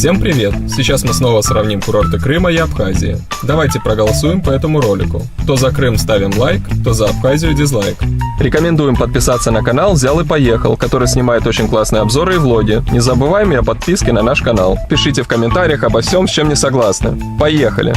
Всем привет! Сейчас мы снова сравним курорты Крыма и Абхазии. Давайте проголосуем по этому ролику. Кто за Крым, ставим лайк, кто за Абхазию, дизлайк. Рекомендуем подписаться на канал «Взял и поехал», который снимает очень классные обзоры и влоги. Не забываем и о подписке на наш канал. Пишите в комментариях обо всем, с чем не согласны. Поехали!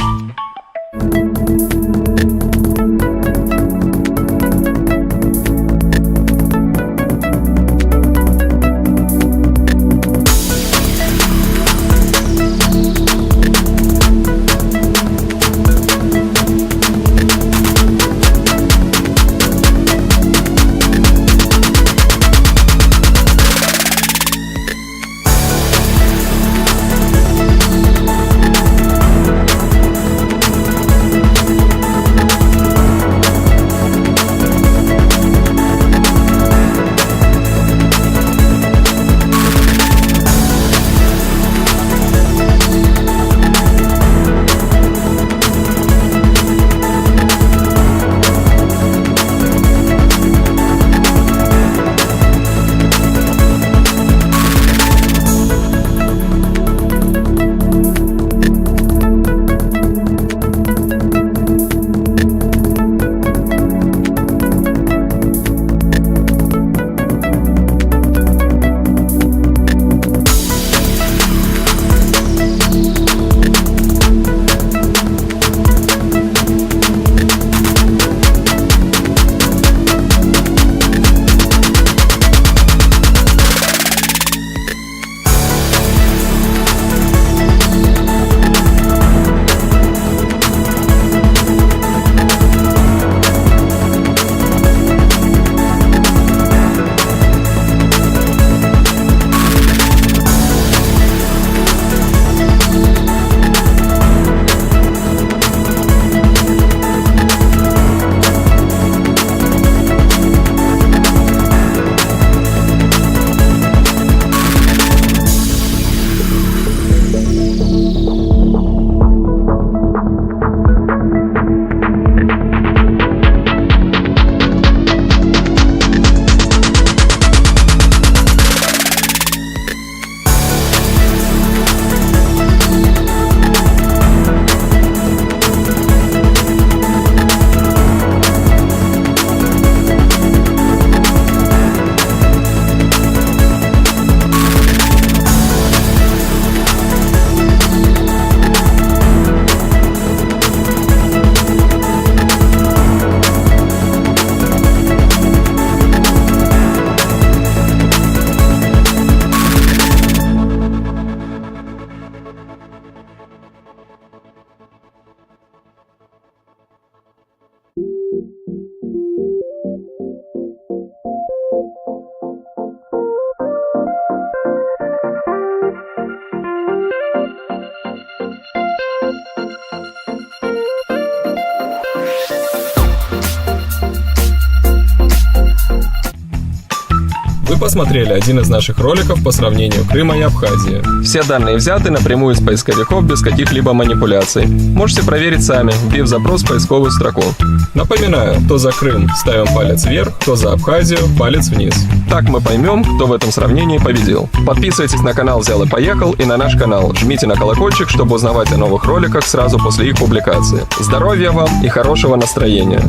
Вы посмотрели один из наших роликов по сравнению Крыма и Абхазии. Все данные взяты напрямую из поисковиков без каких-либо манипуляций. Можете проверить сами, вбив запрос в поисковую строку. Напоминаю, кто за Крым, ставим палец вверх, кто за Абхазию, палец вниз. Так мы поймем, кто в этом сравнении победил. Подписывайтесь на канал «Взял и поехал» и на наш канал. Жмите на колокольчик, чтобы узнавать о новых роликах сразу после их публикации. Здоровья вам и хорошего настроения!